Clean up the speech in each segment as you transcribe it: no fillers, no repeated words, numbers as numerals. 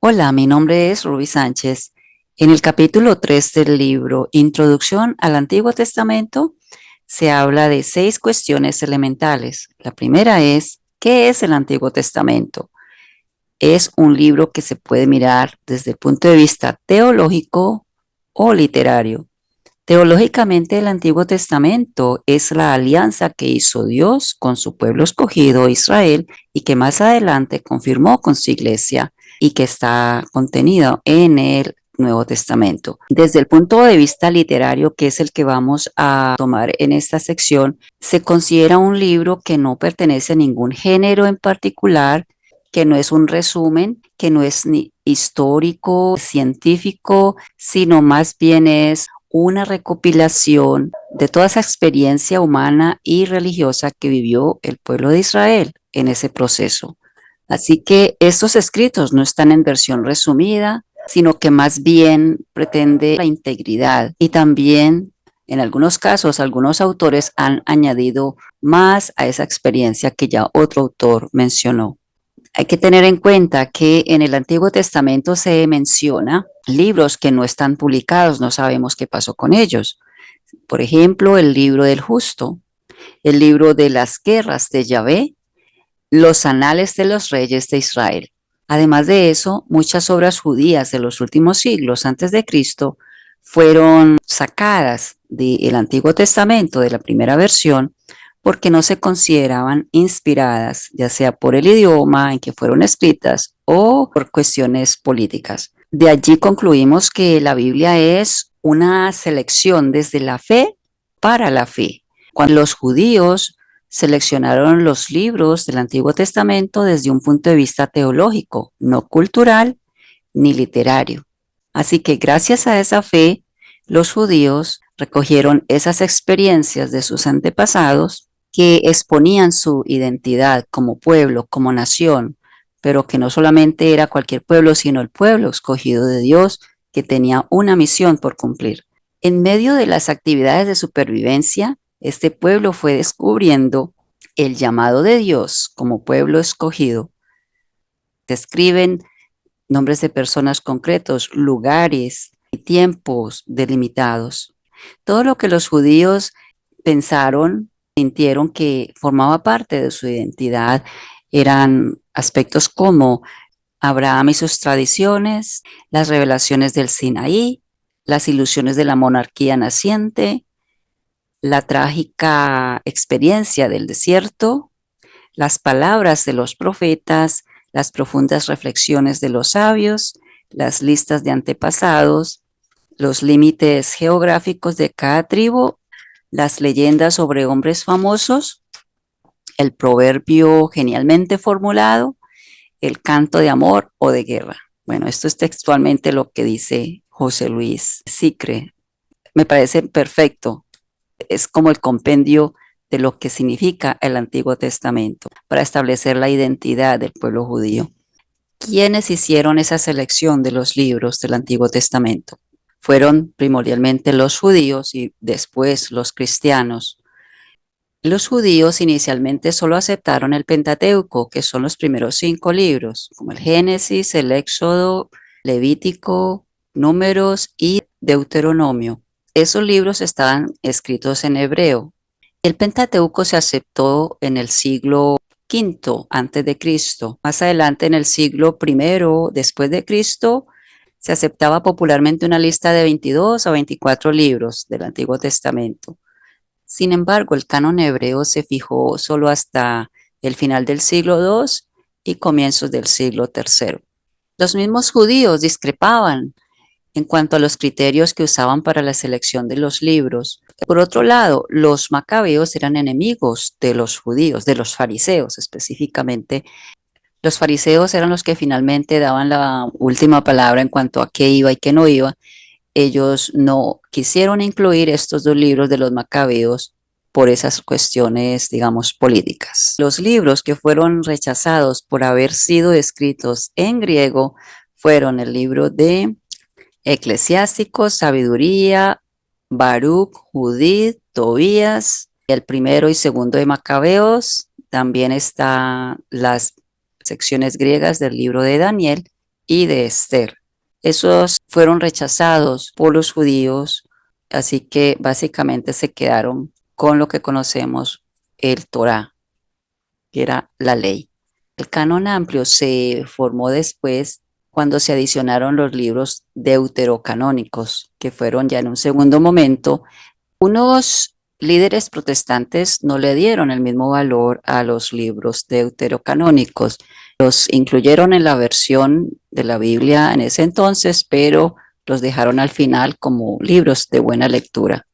Hola, mi nombre es Ruby Sánchez. En el capítulo 3 del libro Introducción al Antiguo Testamento se habla de 6 cuestiones elementales. La primera es, ¿qué es el Antiguo Testamento? Es un libro que se puede mirar desde el punto de vista teológico o literario. Teológicamente, el Antiguo Testamento es la alianza que hizo Dios con su pueblo escogido, Israel, y que más adelante confirmó con su iglesia y que está contenido en el Nuevo Testamento. Desde el punto de vista literario, que es el que vamos a tomar en esta sección, se considera un libro que no pertenece a ningún género en particular, que no es un resumen, que no es ni histórico, científico, sino más bien es una recopilación de toda esa experiencia humana y religiosa que vivió el pueblo de Israel en ese proceso. Así que estos escritos no están en versión resumida, sino que más bien pretende la integridad y también en algunos casos algunos autores han añadido más a esa experiencia que ya otro autor mencionó. Hay que tener en cuenta que en el Antiguo Testamento se menciona libros que no están publicados, no sabemos qué pasó con ellos. Por ejemplo, el libro del justo, el libro de las guerras de Yahvé, los anales de los reyes de Israel. Además de eso, muchas obras judías de los últimos siglos antes de Cristo fueron sacadas del Antiguo Testamento, de la primera versión, porque no se consideraban inspiradas, ya sea por el idioma en que fueron escritas o por cuestiones políticas. De allí concluimos que la Biblia es una selección desde la fe para la fe. Cuando los judíos seleccionaron los libros del Antiguo Testamento desde un punto de vista teológico, no cultural ni literario. Así que gracias a esa fe, los judíos recogieron esas experiencias de sus antepasados que exponían su identidad como pueblo, como nación, pero que no solamente era cualquier pueblo, sino el pueblo escogido de Dios que tenía una misión por cumplir. En medio de las actividades de supervivencia, este pueblo fue descubriendo el llamado de Dios como pueblo escogido. Describen nombres de personas concretos, lugares y tiempos delimitados. Todo lo que los judíos pensaron, sintieron que formaba parte de su identidad eran aspectos como Abraham y sus tradiciones, las revelaciones del Sinaí, las ilusiones de la monarquía naciente, la trágica experiencia del desierto, las palabras de los profetas, las profundas reflexiones de los sabios, las listas de antepasados, los límites geográficos de cada tribu, las leyendas sobre hombres famosos, el proverbio genialmente formulado, el canto de amor o de guerra. Bueno, esto es textualmente lo que dice José Luis Sicre. Me parece perfecto. Es como el compendio de lo que significa el Antiguo Testamento para establecer la identidad del pueblo judío. ¿Quiénes hicieron esa selección de los libros del Antiguo Testamento? Fueron primordialmente los judíos y después los cristianos. Los judíos inicialmente solo aceptaron el Pentateuco, que son los primeros 5 libros, como el Génesis, el Éxodo, Levítico, Números y Deuteronomio. Esos libros estaban escritos en hebreo. El Pentateuco se aceptó en el siglo V antes de Cristo. Más adelante, en el siglo I después de Cristo, se aceptaba popularmente una lista de 22 o 24 libros del Antiguo Testamento. Sin embargo, el canon hebreo se fijó solo hasta el final del siglo II y comienzos del siglo III. Los mismos judíos discrepaban en cuanto a los criterios que usaban para la selección de los libros. Por otro lado, los macabeos eran enemigos de los judíos, de los fariseos específicamente. Los fariseos eran los que finalmente daban la última palabra en cuanto a qué iba y qué no iba. Ellos no quisieron incluir estos 2 libros de los macabeos por esas cuestiones, digamos, políticas. Los libros que fueron rechazados por haber sido escritos en griego fueron el libro de Eclesiásticos, Sabiduría, Baruch, Judith, Tobías, el primero y segundo de Macabeos. También están las secciones griegas del libro de Daniel y de Esther. Esos fueron rechazados por los judíos, así que básicamente se quedaron con lo que conocemos el Torá, que era la ley. El canon amplio se formó después cuando se adicionaron los libros deuterocanónicos, que fueron ya en un segundo momento. Unos líderes protestantes no le dieron el mismo valor a los libros deuterocanónicos. Los incluyeron en la versión de la Biblia en ese entonces, pero los dejaron al final como libros de buena lectura.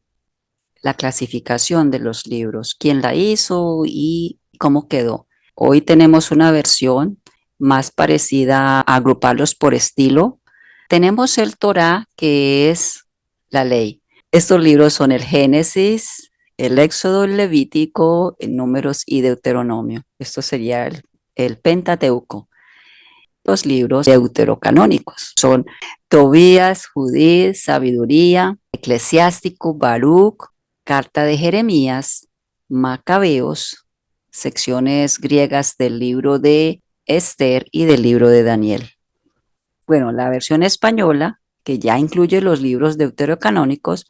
La clasificación de los libros, quién la hizo y cómo quedó. Hoy tenemos una versión más parecida a agruparlos por estilo. Tenemos el Torá, que es la ley. Estos libros son el Génesis, el Éxodo, el Levítico, el Números y Deuteronomio. Esto sería el Pentateuco. Los libros deuterocanónicos son Tobías, Judith, Sabiduría, Eclesiástico, Baruch, Carta de Jeremías, Macabeos, secciones griegas del libro de Esther y del libro de Daniel. Bueno, la versión española, que ya incluye los libros deuterocanónicos,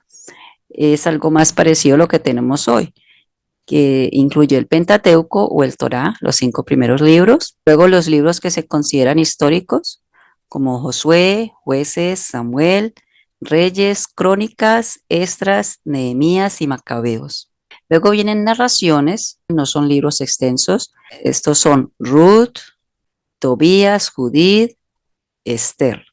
es algo más parecido a lo que tenemos hoy, que incluye el Pentateuco o el Torá, los 5 primeros libros, luego los libros que se consideran históricos, como Josué, Jueces, Samuel, Reyes, Crónicas, Esdras, Nehemías y Macabeos. Luego vienen narraciones, no son libros extensos, estos son Ruth, Tobías, Judith, Esther.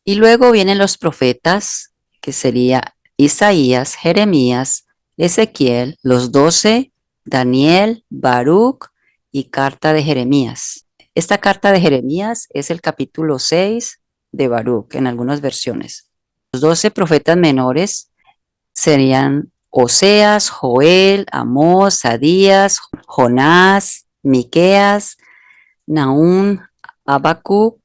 Y luego vienen los profetas, que sería Isaías, Jeremías, Ezequiel, los 12, Daniel, Baruch y Carta de Jeremías. Esta Carta de Jeremías es el capítulo 6 de Baruch en algunas versiones. Los 12 profetas menores serían Oseas, Joel, Amós, Adías, Jonás, Miqueas, Nahum, Habacuc,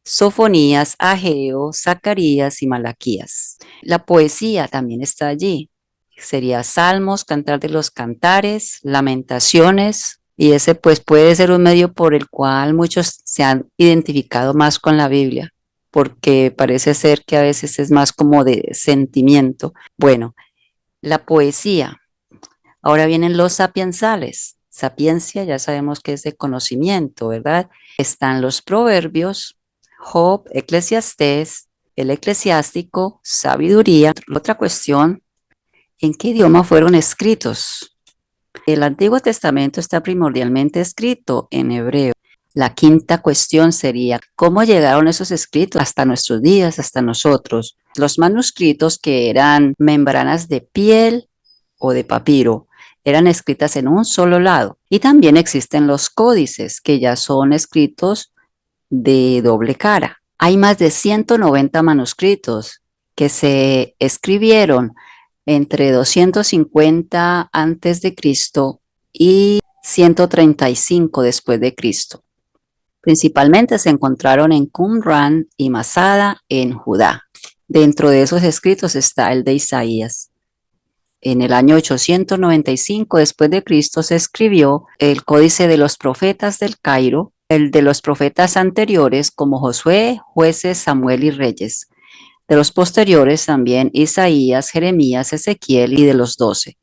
Sofonías, Ageo, Zacarías y Malaquías. La poesía también está allí. Sería Salmos, Cantar de los Cantares, Lamentaciones, y ese pues puede ser un medio por el cual muchos se han identificado más con la Biblia, porque parece ser que a veces es más como de sentimiento. Bueno, la poesía. Ahora vienen los sapiensales. Sapiencia ya sabemos que es de conocimiento, ¿verdad? Están los proverbios, Job, Eclesiastés, el eclesiástico, sabiduría. Otra cuestión, ¿en qué idioma fueron escritos? El Antiguo Testamento está primordialmente escrito en hebreo. La quinta cuestión sería, ¿cómo llegaron esos escritos hasta nuestros días, hasta nosotros? Los manuscritos, que eran membranas de piel o de papiro, eran escritas en un solo lado. Y también existen los códices, que ya son escritos de doble cara. Hay más de 190 manuscritos que se escribieron entre 250 antes de Cristo y 135 después de Cristo. Principalmente se encontraron en Qumran y Masada en Judá. Dentro de esos escritos está el de Isaías. En el año 895 después de Cristo se escribió el Códice de los Profetas del Cairo, el de los profetas anteriores como Josué, Jueces, Samuel y Reyes. De los posteriores también Isaías, Jeremías, Ezequiel y de los 12.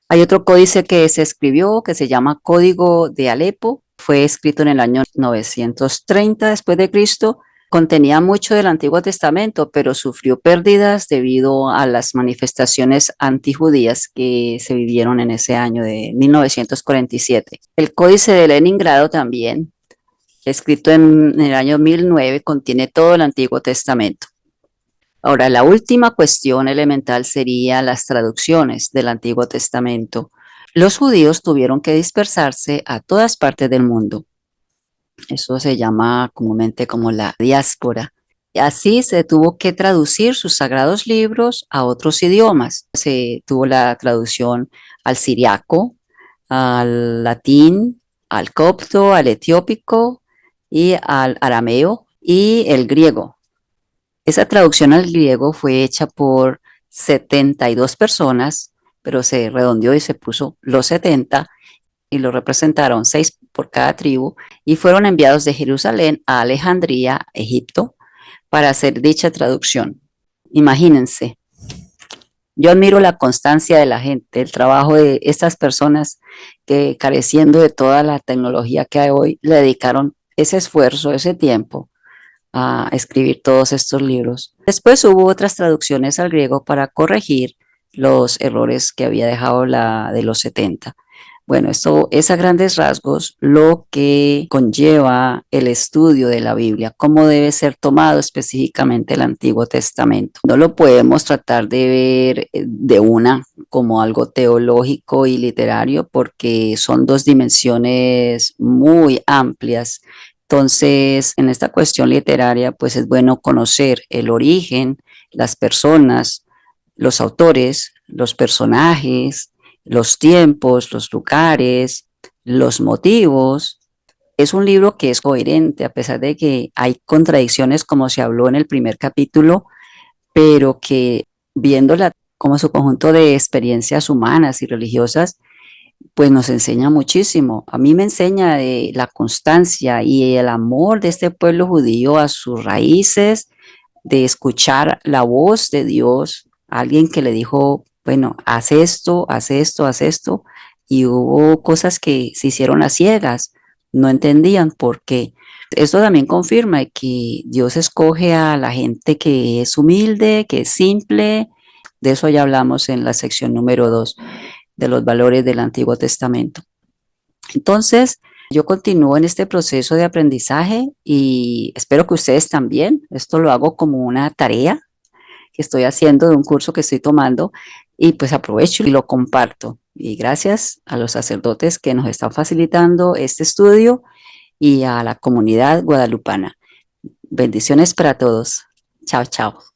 Hay otro códice que se escribió que se llama Código de Alepo. Fue escrito en el año 930 después de Cristo. Contenía mucho del Antiguo Testamento, pero sufrió pérdidas debido a las manifestaciones antijudías que se vivieron en ese año de 1947. El Códice de Leningrado también, escrito en el año 1009, contiene todo el Antiguo Testamento. Ahora, la última cuestión elemental sería las traducciones del Antiguo Testamento. Los judíos tuvieron que dispersarse a todas partes del mundo. Eso se llama comúnmente como la diáspora. Y así se tuvo que traducir sus sagrados libros a otros idiomas. Se tuvo la traducción al siriaco, al latín, al copto, al etiópico y al arameo y el griego. Esa traducción al griego fue hecha por 72 personas, pero se redondeó y se puso los 70 y lo representaron 6 por cada tribu y fueron enviados de Jerusalén a Alejandría, Egipto, para hacer dicha traducción. Imagínense, yo admiro la constancia de la gente, el trabajo de estas personas que careciendo de toda la tecnología que hay hoy, le dedicaron ese esfuerzo, ese tiempo a escribir todos estos libros. Después hubo otras traducciones al griego para corregir los errores que había dejado la de los 70. Bueno, esto es a grandes rasgos lo que conlleva el estudio de la Biblia, cómo debe ser tomado específicamente el Antiguo Testamento. No lo podemos tratar de ver de una como algo teológico y literario porque son dos dimensiones muy amplias. Entonces, en esta cuestión literaria, pues es bueno conocer el origen, las personas, los autores, los personajes, los tiempos, los lugares, los motivos. Es un libro que es coherente, a pesar de que hay contradicciones, como se habló en el primer capítulo, pero que viéndola como su conjunto de experiencias humanas y religiosas, pues nos enseña muchísimo. A mí me enseña de la constancia y el amor de este pueblo judío a sus raíces, de escuchar la voz de Dios, alguien que le dijo, bueno, haz esto, haz esto, haz esto, y hubo cosas que se hicieron a ciegas, no entendían por qué. Esto también confirma que Dios escoge a la gente que es humilde, que es simple. De eso ya hablamos en la sección número 2 de los valores del Antiguo Testamento. Entonces, yo continúo en este proceso de aprendizaje y espero que ustedes también. Esto lo hago como una tarea que estoy haciendo de un curso que estoy tomando y pues aprovecho y lo comparto. Y gracias a los sacerdotes que nos están facilitando este estudio y a la comunidad guadalupana. Bendiciones para todos. Chao, chao.